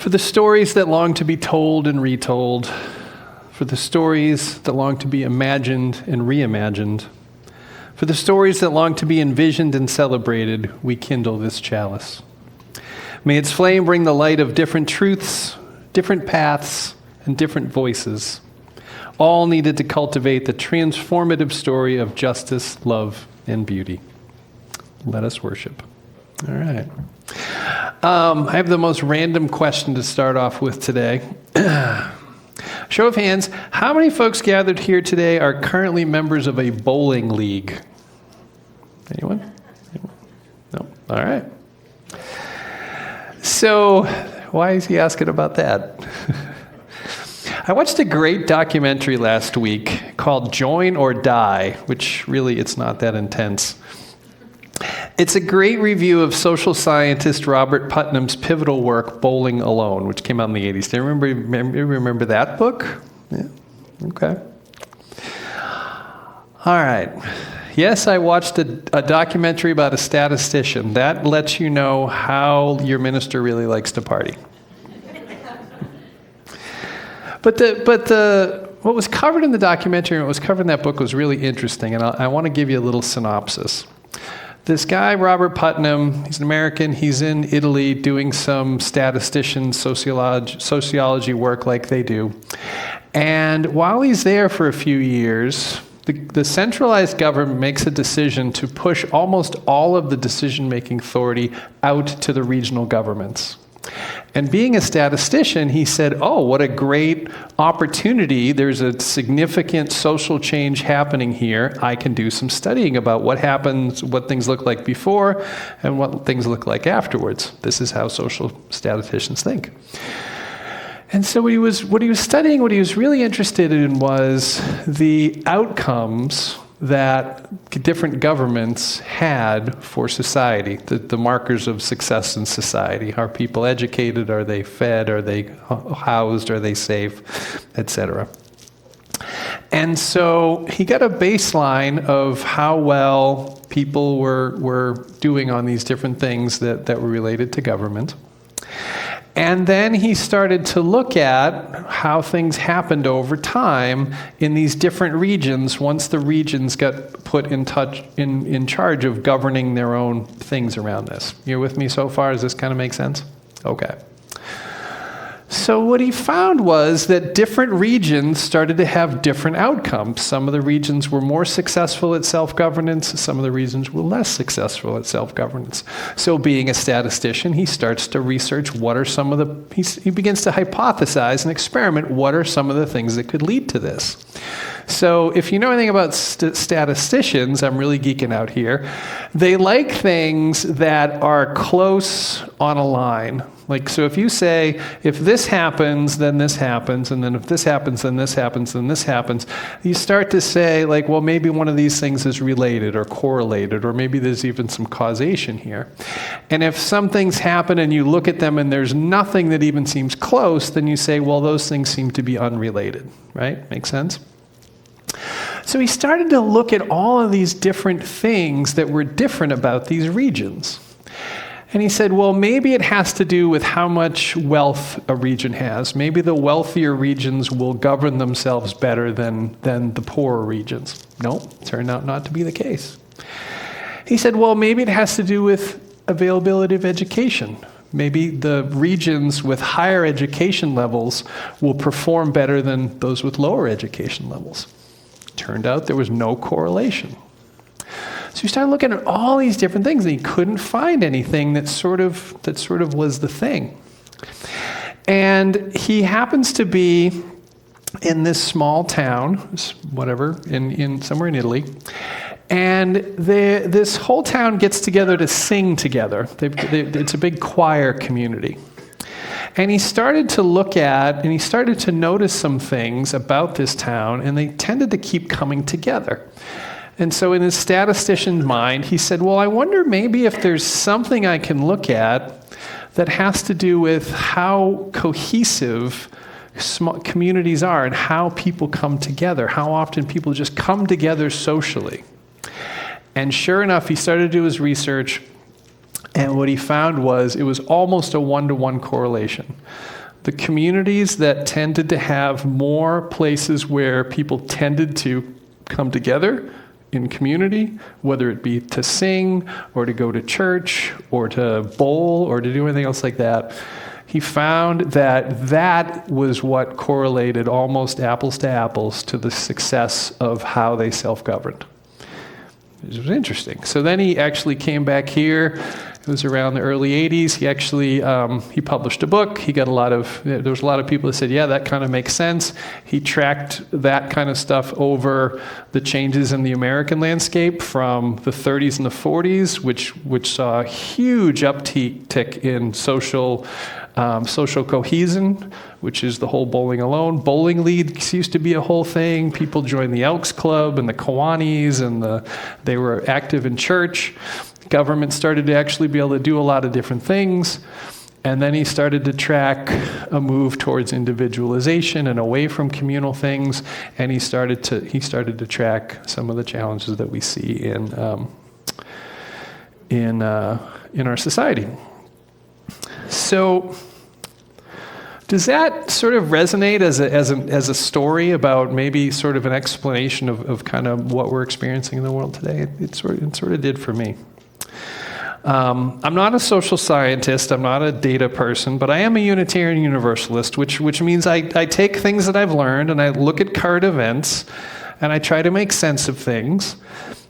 For the stories that long to be told and retold, for the stories that long to be imagined and reimagined, for the stories that long to be envisioned and celebrated, we kindle this chalice. May its flame bring the light of different truths, different paths, and different voices, all needed to cultivate the transformative story of justice, love, and beauty. Let us worship. All right. I have the most random question to start off with today. Show of hands, how many folks gathered here today are currently members of a bowling league? Anyone? No? All right. So, why is he asking about that? I watched a great documentary last week called Join or Die, which really it's not that intense. It's a great review of social scientist Robert Putnam's pivotal work, Bowling Alone, which came out in the 80s. Do you remember that book? Yeah. Okay. All right. Yes, I watched a documentary about a statistician. That lets you know how your minister really likes to party. But what was covered in the documentary and what was covered in that book was really interesting, and I want to give you a little synopsis. This guy, Robert Putnam, he's an American, he's in Italy doing some statistician sociology work like they do. And while he's there for a few years, the centralized government makes a decision to push almost all of the decision-making authority out to the regional governments. And being a statistician, he said, oh, what a great opportunity. There's a significant social change happening here. I can do some studying about what happens, what things look like before, and what things look like afterwards. This is how social statisticians think. And so what he was studying, what he was really interested in was the outcomes that different governments had for society, the markers of success in society. Are people educated? Are they fed? Are they housed? Are they safe? Etc. And so he got a baseline of how well people were doing on these different things that were related to government. And then he started to look at how things happened over time in these different regions once the regions got put in charge of governing their own things around this. You're with me so far? Does this kind of make sense? Okay. So what he found was that different regions started to have different outcomes. Some of the regions were more successful at self-governance. Some of the regions were less successful at self-governance. So being a statistician, he starts to research what are some of the, he begins to hypothesize and experiment what are some of the things that could lead to this. So if you know anything about statisticians, I'm really geeking out here, they like things that are close on a line. Like, so if you say, if this happens, then this happens, and then if this happens, then this happens, then this happens, you start to say, like, well, maybe one of these things is related or correlated, or maybe there's even some causation here. And if some things happen and you look at them and there's nothing that even seems close, then you say, well, those things seem to be unrelated, right? Make sense? So he started to look at all of these different things that were different about these regions. And he said, well, maybe it has to do with how much wealth a region has. Maybe the wealthier regions will govern themselves better than the poorer regions. Nope, turned out not to be the case. He said, well, maybe it has to do with availability of education. Maybe the regions with higher education levels will perform better than those with lower education levels. Turned out there was no correlation. So he started looking at all these different things, and he couldn't find anything that sort of was the thing. And he happens to be in this small town, whatever, in somewhere in Italy, and this whole town gets together to sing together. It's a big choir community. And he started to look at, and he started to notice some things about this town, and they tended to keep coming together. And so in his statistician's mind, he said, well, I wonder maybe if there's something I can look at that has to do with how cohesive small communities are and how people come together, how often people just come together socially. And sure enough, he started to do his research. And what he found was it was almost a one-to-one correlation. The communities that tended to have more places where people tended to come together in community, whether it be to sing or to go to church or to bowl or to do anything else like that, he found that that was what correlated almost apples to apples to the success of how they self-governed. It was interesting. So then he actually came back here. It was around the early 80s. He actually, he published a book. He got there was a lot of people that said, yeah, that kind of makes sense. He tracked that kind of stuff over the changes in the American landscape from the 30s and the 40s, which saw a huge uptick in social cohesion, which is the whole bowling alone. Bowling leagues used to be a whole thing. People joined the Elks Club and the Kiwanis, and they were active in church. Government started to actually be able to do a lot of different things. And then he started to track a move towards individualization and away from communal things. And he started to track some of the challenges that we see in our society. So, does that sort of resonate as a story about maybe sort of an explanation of kind of what we're experiencing in the world today? It sort of did for me. I'm not a social scientist, I'm not a data person, but I am a Unitarian Universalist, which means I take things that I've learned and I look at current events and I try to make sense of things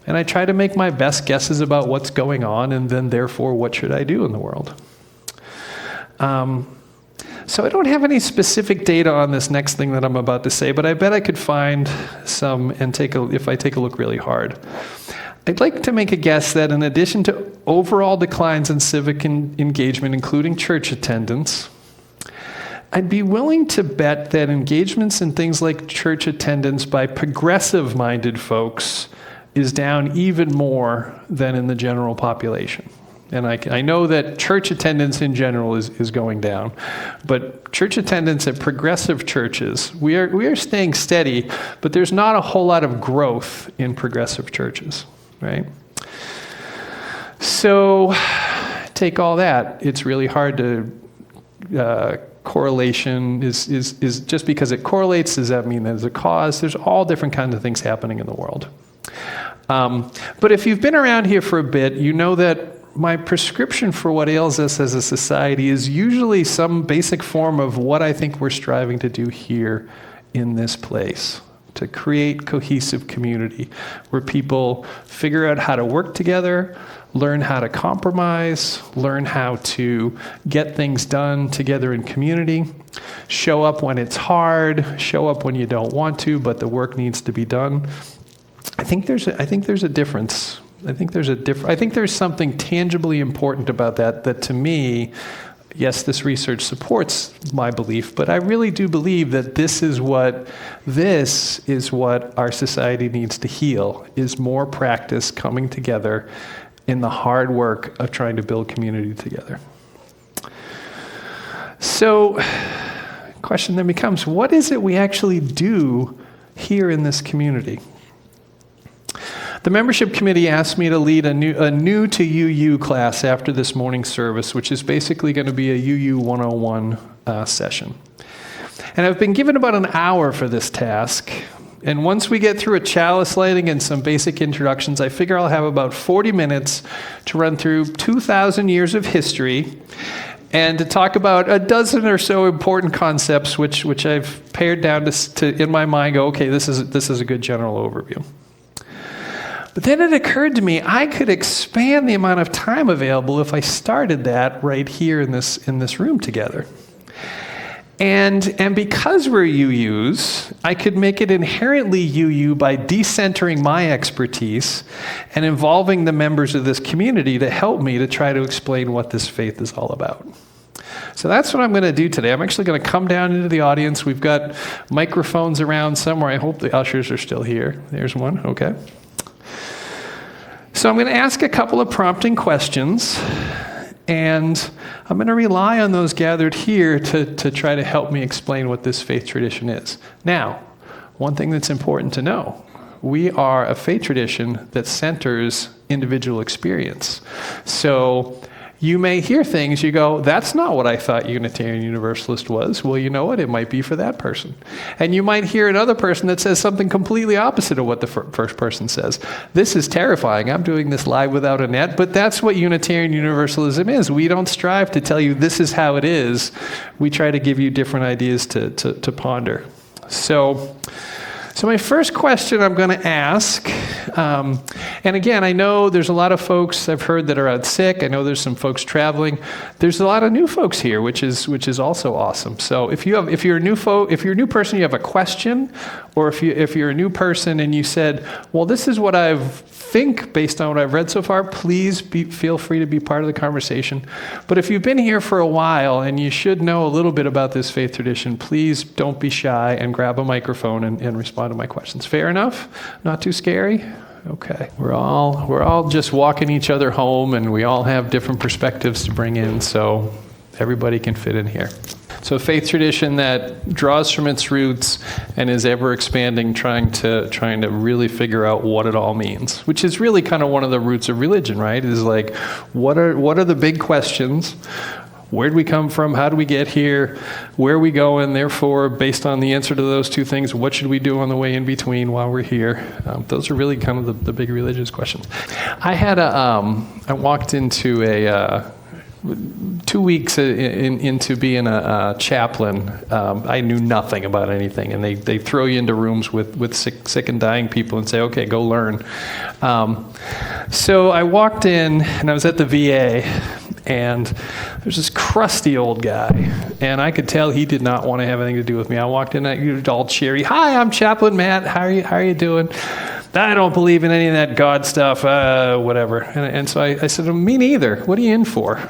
and I try to make my best guesses about what's going on and then therefore what should I do in the world. So I don't have any specific data on this next thing that I'm about to say, but I bet I could find some and if I take a look really hard. I'd like to make a guess that in addition to overall declines in civic engagement, including church attendance, I'd be willing to bet that engagements in things like church attendance by progressive-minded folks is down even more than in the general population. And I know that church attendance in general is going down, but church attendance at progressive churches, we are staying steady, but there's not a whole lot of growth in progressive churches. Right? So take all that. It's really hard to correlation is just because it correlates, does that mean there's a cause? There's all different kinds of things happening in the world. But if you've been around here for a bit, you know that my prescription for what ails us as a society is usually some basic form of what I think we're striving to do here in this place. To create cohesive community where people figure out how to work together, learn how to compromise, learn how to get things done together in community, show up when it's hard, show up when you don't want to, but the work needs to be done. I think there's a difference. I think there's something tangibly important about that to me. Yes, this research supports my belief, but I really do believe that this is what our society needs to heal, is more practice coming together in the hard work of trying to build community together. So, the question then becomes, what is it we actually do here in this community? The membership committee asked me to lead a new to UU class after this morning service, which is basically going to be a UU 101 session. And I've been given about an hour for this task. And once we get through a chalice lighting and some basic introductions, I figure I'll have about 40 minutes to run through 2,000 years of history and to talk about a dozen or so important concepts, which I've pared down to in my mind, go, okay, this is a good general overview. But then it occurred to me I could expand the amount of time available if I started that right here in this room together. And because we're UUs, I could make it inherently UU by decentering my expertise and involving the members of this community to help me to try to explain what this faith is all about. So that's what I'm going to do today. I'm actually going to come down into the audience. We've got microphones around somewhere. I hope the ushers are still here. There's one. Okay. So I'm going to ask a couple of prompting questions, and I'm going to rely on those gathered here to try to help me explain what this faith tradition is. Now, one thing that's important to know, we are a faith tradition that centers individual experience. So you may hear things, you go, that's not what I thought Unitarian Universalist was. Well, you know what? It might be for that person. And you might hear another person that says something completely opposite of what the first person says. This is terrifying. I'm doing this live without a net, but that's what Unitarian Universalism is. We don't strive to tell you this is how it is. We try to give you different ideas to ponder. So my first question I'm going to ask, and again, I know there's a lot of folks I've heard that are out sick. I know there's some folks traveling. There's a lot of new folks here, which is also awesome. So if you're a new person, you have a question, or if you're a new person and you said, well, this is what I think based on what I've read so far, please feel free to be part of the conversation. But if you've been here for a while and you should know a little bit about this faith tradition, please don't be shy and grab a microphone and respond to my questions. Fair enough? Not too scary? Okay. We're all just walking each other home, and we all have different perspectives to bring in, so everybody can fit in here. So a faith tradition that draws from its roots and is ever expanding, trying to really figure out what it all means, which is really kind of one of the roots of religion, right? Is like, what are the big questions? Where did we come from? How do we get here? Where are we going? Therefore, based on the answer to those two things, what should we do on the way in between while we're here? Those are really kind of the big religious questions. I walked into a 2 weeks into being a chaplain. I knew nothing about anything, and they throw you into rooms with sick and dying people and say, okay, go learn. So I walked in, and I was at the VA, and there's this crusty old guy, and I could tell he did not want to have anything to do with me. I walked in, he was all cheery. Hi, I'm Chaplain Matt. How are you doing? I don't believe in any of that God stuff, whatever. And so I said, me neither. What are you in for?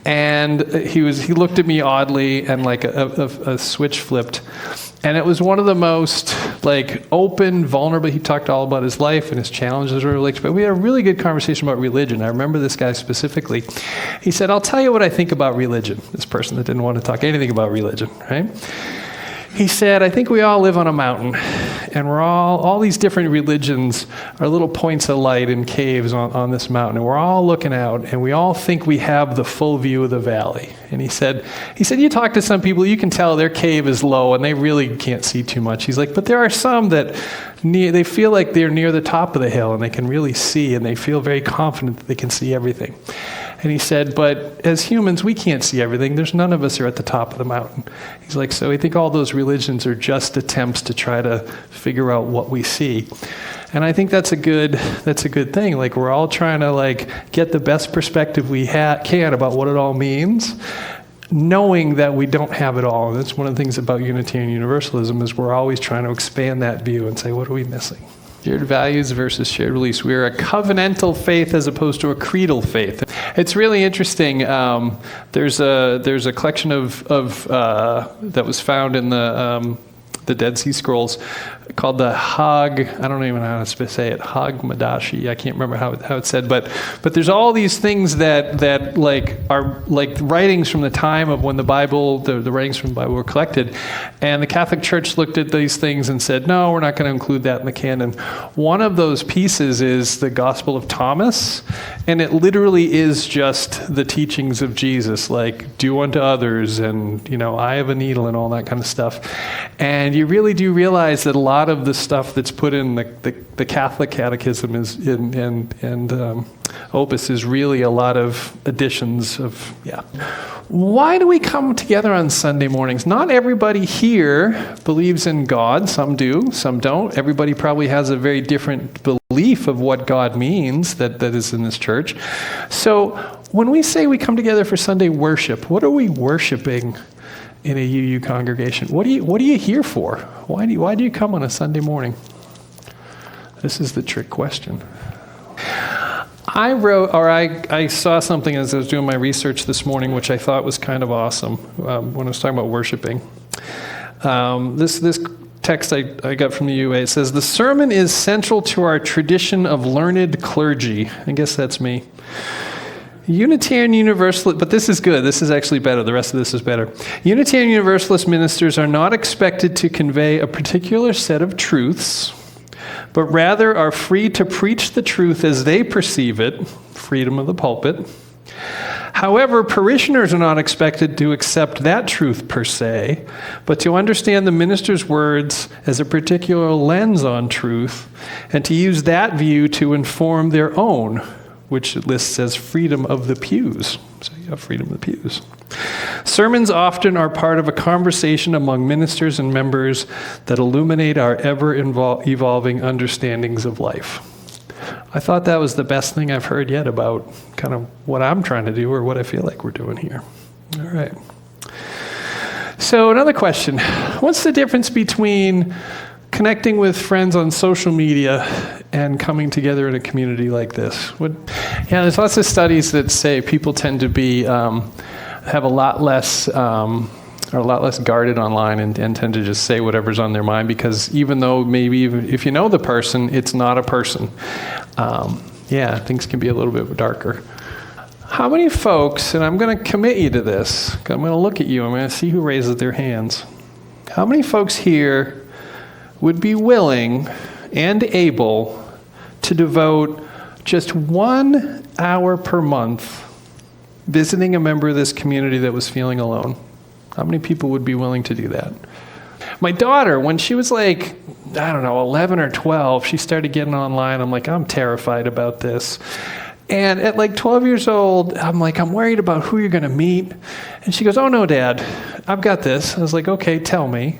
And he looked at me oddly, and like a switch flipped. And it was one of the most like open, vulnerable. He talked all about his life and his challenges. But we had a really good conversation about religion. I remember this guy specifically. He said, I'll tell you what I think about religion. This person that didn't want to talk anything about religion, right? He said, I think we all live on a mountain, and we're all these different religions are little points of light in caves on this mountain, and we're all looking out, and we all think we have the full view of the valley. And he said, you talk to some people, you can tell their cave is low, and they really can't see too much. He's like, but there are some that they feel like they're near the top of the hill, and they can really see, and they feel very confident that they can see everything. And he said, but as humans, we can't see everything. There's none of us are at the top of the mountain. He's like, so I think all those religions are just attempts to try to figure out what we see. And I think that's a good thing. Like, we're all trying to like get the best perspective we can about what it all means, knowing that we don't have it all. And that's one of the things about Unitarian Universalism is we're always trying to expand that view and say, what are we missing? Shared values versus shared beliefs. We are a covenantal faith as opposed to a creedal faith. It's really interesting. There's a collection of that was found in the Dead Sea Scrolls called the Hag, I don't even know how to say it, Hag Madashi. I can't remember how it's said, but there's all these things that like are like writings from the time of when the Bible, the writings from the Bible were collected, and the Catholic Church looked at these things and said, no, we're not going to include that in the canon. One of those pieces is the Gospel of Thomas, and it literally is just the teachings of Jesus, like do unto others, and eye of a needle, and all that kind of stuff. And you really do realize that a lot of the stuff that's put in the Catholic Catechism is and Opus is really a lot of additions of, Why do we come together on Sunday mornings? Not everybody here believes in God. Some do, some don't. Everybody probably has a very different belief of what God means that is in this church. So when we say we come together for Sunday worship, what are we worshiping in a UU congregation? What are you here for? Why do you come on a Sunday morning? This is the trick question. I saw something as I was doing my research this morning, which I thought was kind of awesome when I was talking about worshiping. This text I got from the UA, it says, the sermon is central to our tradition of learned clergy. I guess that's me. Unitarian Universalist, but this is good. This is actually better. The rest of this is better. Unitarian Universalist ministers are not expected to convey a particular set of truths, but rather are free to preach the truth as they perceive it, freedom of the pulpit, However, parishioners are not expected to accept that truth per se, but to understand the minister's words as a particular lens on truth, and to use that view to inform their own, which it lists as freedom of the pews. So you have freedom of the pews. Sermons often are part of a conversation among ministers and members that illuminate our ever-evolving understandings of life. I thought that was the best thing I've heard yet about kind of what I'm trying to do or what I feel like we're doing here. All right. So another question. What's the difference between connecting with friends on social media and coming together in a community like this? There's lots of studies that say people tend to be have a lot less are a lot less guarded online and tend to just say whatever's on their mind, because even though maybe even if you know the person, it's not a person. Things can be a little bit darker. How many folks, and I'm going to commit you to this, I'm going to look at you, I'm going to see who raises their hands. How many folks here would be willing and able to devote just 1 hour per month visiting a member of this community that was feeling alone? How many people would be willing to do that? My daughter, when she was 11 or 12, she started getting online. I'm like, I'm terrified about this. And at 12 years old, I'm like, I'm worried about who you're going to meet. And she goes, oh no, Dad, I've got this. I was like, okay, tell me.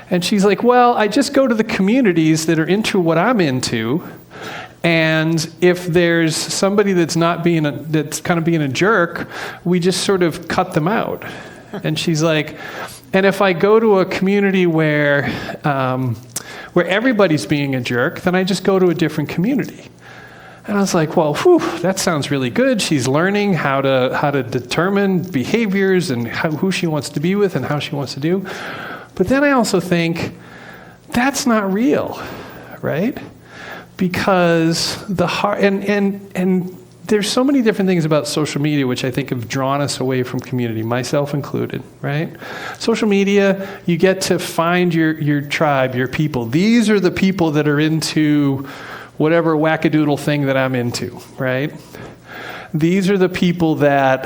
And she's like, well, I just go to the communities that are into what I'm into. And if there's somebody that's that's kind of being a jerk, we just sort of cut them out. And she's like, and if I go to a community where everybody's being a jerk, then I just go to a different community. And I was like, well, that sounds really good. She's learning how to determine behaviors and who she wants to be with and how she wants to do. But then I also think that's not real, right? Because the heart and there's so many different things about social media which I think have drawn us away from community, myself included, right? Social media, you get to find your tribe, your people. These are the people that are into whatever wackadoodle thing that I'm into, right? These are the people that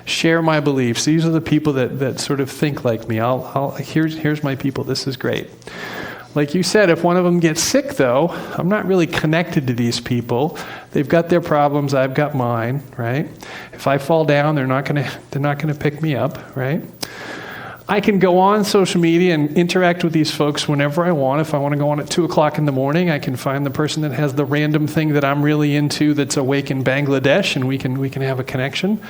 share my beliefs. These are the people that sort of think like me. Here's my people. This is great. Like you said, if one of them gets sick, though, I'm not really connected to these people. They've got their problems. I've got mine, right? If I fall down, they're not gonna pick me up, right? I can go on social media and interact with these folks whenever I want. If I want to go on at 2 o'clock in the morning, I can find the person that has the random thing that I'm really into that's awake in Bangladesh, and we can have a connection.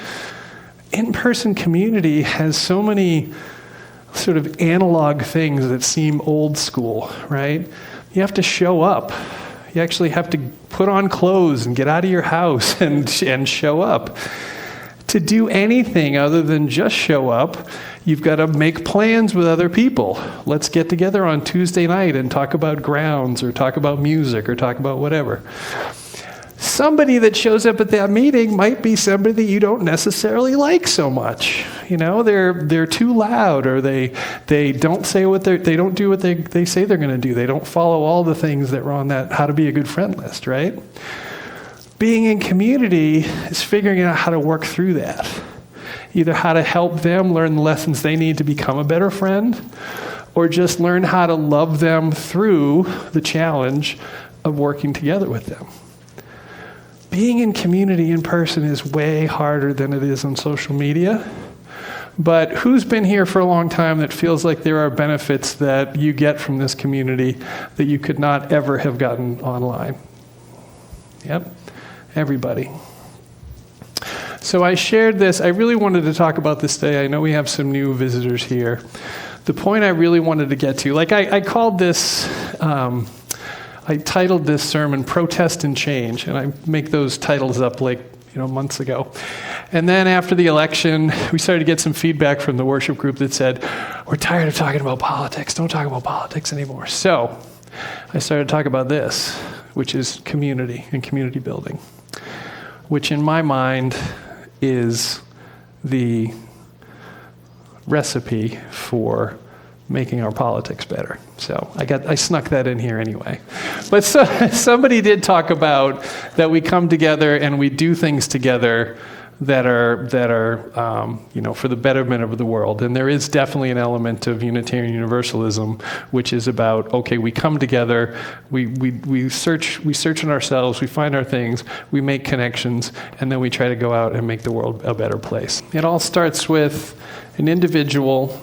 In-person community has so many sort of analog things that seem old school, right? You have to show up. You actually have to put on clothes and get out of your house and show up. To do anything other than just show up, you've got to make plans with other people. Let's get together on Tuesday night and talk about grounds or talk about music or talk about whatever. Somebody that shows up at that meeting might be somebody that you don't necessarily like so much. You know, they're too loud, or they don't say they don't do what they say they're going to do. They don't follow all the things that were on that how to be a good friend list, right? Being in community is figuring out how to work through that. Either how to help them learn the lessons they need to become a better friend, or just learn how to love them through the challenge of working together with them. Being in community in person is way harder than it is on social media. But who's been here for a long time that feels like there are benefits that you get from this community that you could not ever have gotten online? Yep, everybody. So I shared this. I really wanted to talk about this today. I know we have some new visitors here. The point I really wanted to get to, I called this... I titled this sermon, Protest and Change, and I make those titles up months ago. And then after the election, we started to get some feedback from the worship group that said, we're tired of talking about politics. Don't talk about politics anymore. So I started to talk about this, which is community and community building, which in my mind is the recipe for making our politics better. So I snuck that in here anyway. But somebody did talk about that we come together and we do things together that are for the betterment of the world. And there is definitely an element of Unitarian Universalism, which is about, okay, we come together, we search in ourselves, we find our things, we make connections, and then we try to go out and make the world a better place. It all starts with an individual,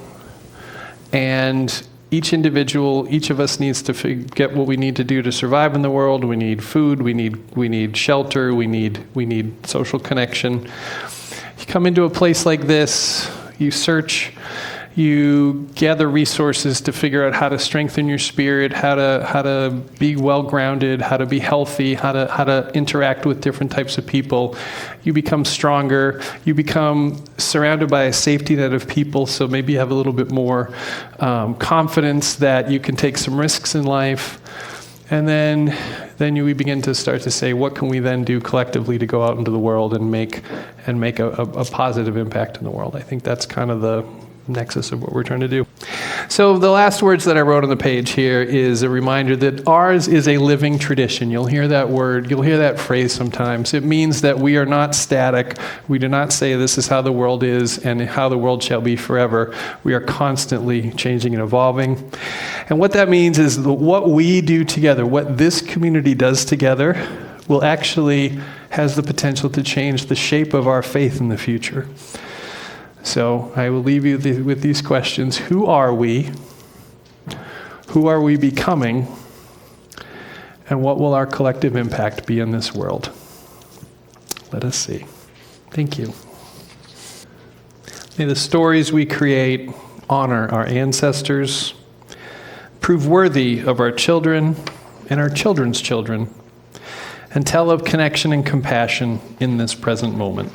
and each of us needs to get what we need to do to survive in the world. We need food, we need shelter, we need social connection. You come into a place like this, you search, you gather resources to figure out how to strengthen your spirit, how to be well-grounded, how to be healthy, how to interact with different types of people. You become stronger. You become surrounded by a safety net of people, so maybe you have a little bit more confidence that you can take some risks in life. And then we begin to start to say, what can we then do collectively to go out into the world and make a positive impact in the world? I think that's kind of the nexus of what we're trying to do. So the last words that I wrote on the page here is a reminder that ours is a living tradition. You'll hear that word, you'll hear that phrase sometimes. It means that we are not static. We do not say this is how the world is and how the world shall be forever. We are constantly changing and evolving. And what that means is that what we do together, what this community does together, will actually has the potential to change the shape of our faith in the future. So I will leave you with these questions. Who are we? Who are we becoming? And what will our collective impact be in this world? Let us see. Thank you. May the stories we create honor our ancestors, prove worthy of our children and our children's children, and tell of connection and compassion in this present moment.